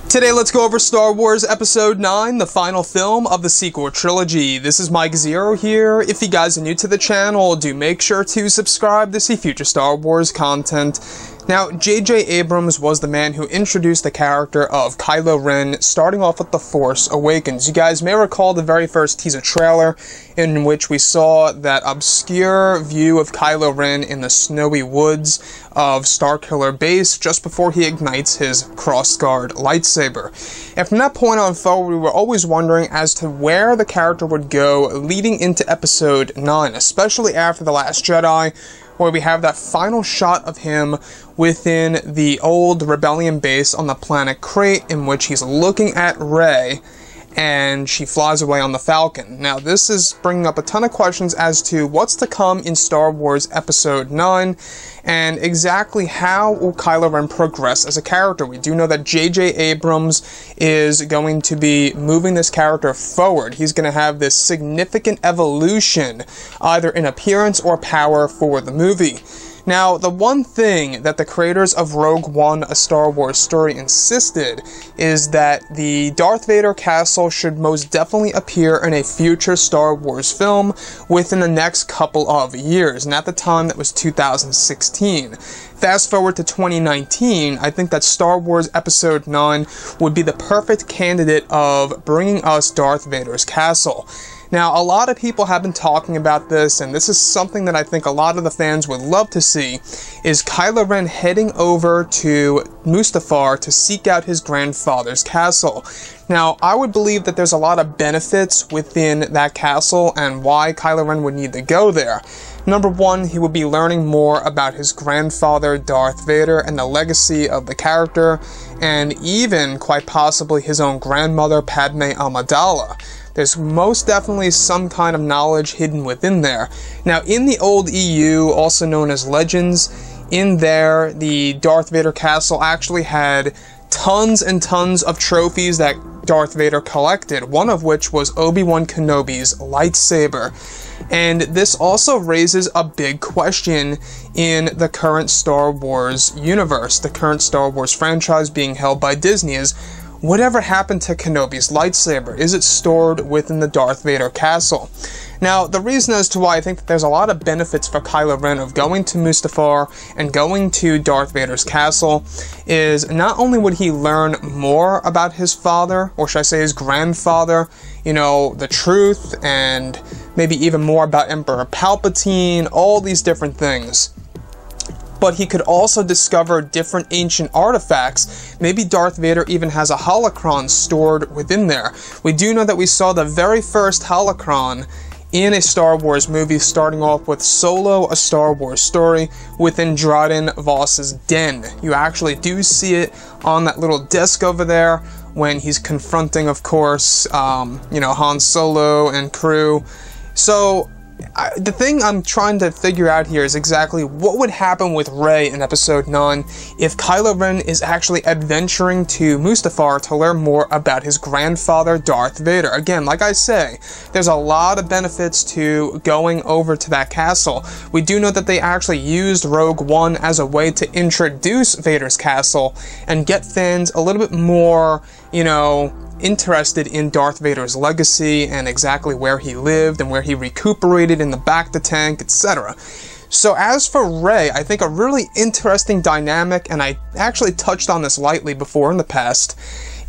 Today, let's go over Star Wars Episode 9, the final film of the sequel trilogy. This is Mike Zero here. If you guys are new to the channel, do make sure to subscribe to see future Star Wars content. Now, J.J. Abrams was the man who introduced the character of Kylo Ren, starting off with The Force Awakens. You guys may recall the very first teaser trailer, in which we saw that obscure view of Kylo Ren in the snowy woods of Starkiller Base just before he ignites his crossguard lightsaber. And from that point on forward, we were always wondering as to where the character would go leading into Episode 9, especially after The Last Jedi, where we have that final shot of him within the old Rebellion base on the planet Crate, in which he's looking at Rey, and she flies away on the Falcon. Now, this is bringing up a ton of questions as to what's to come in Star Wars Episode 9, and exactly how will Kylo Ren progress as a character. We do know that J.J. Abrams is going to be moving this character forward. He's going to have this significant evolution, either in appearance or power, for the movie. Now, the one thing that the creators of Rogue One, A Star Wars Story insisted is that the Darth Vader castle should most definitely appear in a future Star Wars film within the next couple of years, and at the time that was 2016. Fast forward to 2019, I think that Star Wars Episode 9 would be the perfect candidate of bringing us Darth Vader's castle. Now, a lot of people have been talking about this, and this is something that I think a lot of the fans would love to see, is Kylo Ren heading over to Mustafar to seek out his grandfather's castle. Now, I would believe that there's a lot of benefits within that castle and why Kylo Ren would need to go there. Number one, he would be learning more about his grandfather, Darth Vader, and the legacy of the character, and even, quite possibly, his own grandmother, Padme Amidala. There's most definitely some kind of knowledge hidden within there. Now, in the old EU, also known as Legends, in there, the Darth Vader castle actually had tons and tons of trophies that Darth Vader collected, one of which was Obi-Wan Kenobi's lightsaber. And this also raises a big question in the current Star Wars universe, the current Star Wars franchise being held by Disney, is whatever happened to Kenobi's lightsaber? Is it stored within the Darth Vader castle? Now, the reason as to why I think that there's a lot of benefits for Kylo Ren of going to Mustafar and going to Darth Vader's castle is not only would he learn more about his father, or should I say his grandfather, you know, the truth, and maybe even more about Emperor Palpatine, all these different things, but he could also discover different ancient artifacts. Maybe Darth Vader even has a holocron stored within there. We do know that we saw the very first holocron in a Star Wars movie, starting off with Solo, A Star Wars Story, within Dryden Voss's den. You actually do see it on that little desk over there when he's confronting, of course, you know, Han Solo and crew. So, the thing I'm trying to figure out here is exactly what would happen with Rey in Episode 9 if Kylo Ren is actually adventuring to Mustafar to learn more about his grandfather, Darth Vader. Again, like I say, there's a lot of benefits to going over to that castle. We do know that they actually used Rogue One as a way to introduce Vader's castle and get fans a little bit more, you know, interested in Darth Vader's legacy and exactly where he lived and where he recuperated in the bacta tank, etc. So as for Rey, I think a really interesting dynamic, and I actually touched on this lightly before in the past,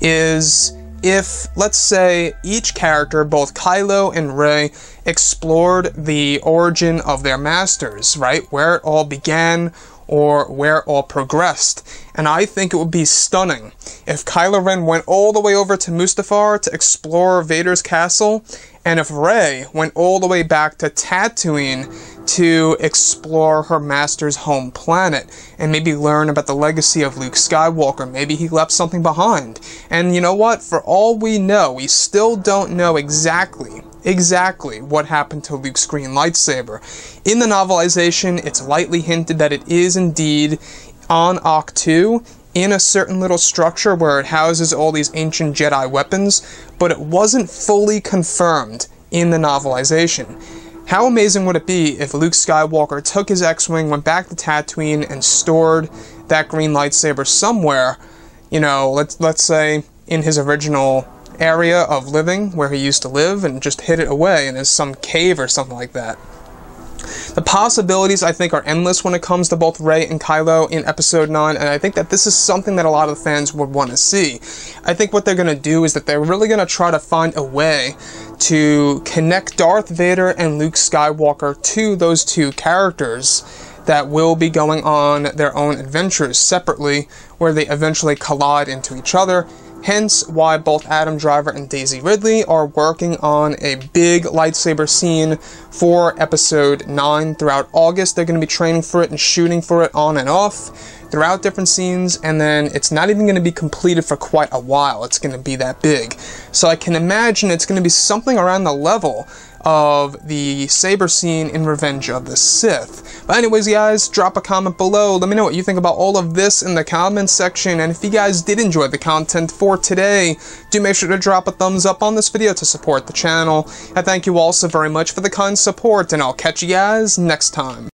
is if, let's say, each character, both Kylo and Rey, explored the origin of their masters, right? Where it all began, or where it all progressed. And I think it would be stunning if Kylo Ren went all the way over to Mustafar to explore Vader's castle, and if Rey went all the way back to Tatooine to explore her master's home planet, and maybe learn about the legacy of Luke Skywalker. Maybe he left something behind. And you know what? For all we know, we still don't know exactly what happened to Luke's green lightsaber. In the novelization, it's lightly hinted that it is indeed on Ahch-To, in a certain little structure where it houses all these ancient Jedi weapons, but it wasn't fully confirmed in the novelization. How amazing would it be if Luke Skywalker took his X-Wing, went back to Tatooine, and stored that green lightsaber somewhere, you know, let's say in his original area of living where he used to live and just hid it away in some cave or something like that. The possibilities, I think, are endless when it comes to both Rey and Kylo in Episode 9, and I think that this is something that a lot of fans would want to see. I think what they're going to do is that they're really going to try to find a way to connect Darth Vader and Luke Skywalker to those two characters that will be going on their own adventures separately, where they eventually collide into each other. Hence why both Adam Driver and Daisy Ridley are working on a big lightsaber scene for Episode 9 throughout August. They're going to be training for it and shooting for it on and off throughout different scenes, and then it's not even going to be completed for quite a while. It's going to be that big. So I can imagine it's going to be something around the level of the saber scene in Revenge of the Sith. But anyways, guys, drop a comment below. Let me know what you think about all of this in the comments section, and if you guys did enjoy the content for today, do make sure to drop a thumbs up on this video to support the channel. I thank you all so very much for the kind support, and I'll catch you guys next time.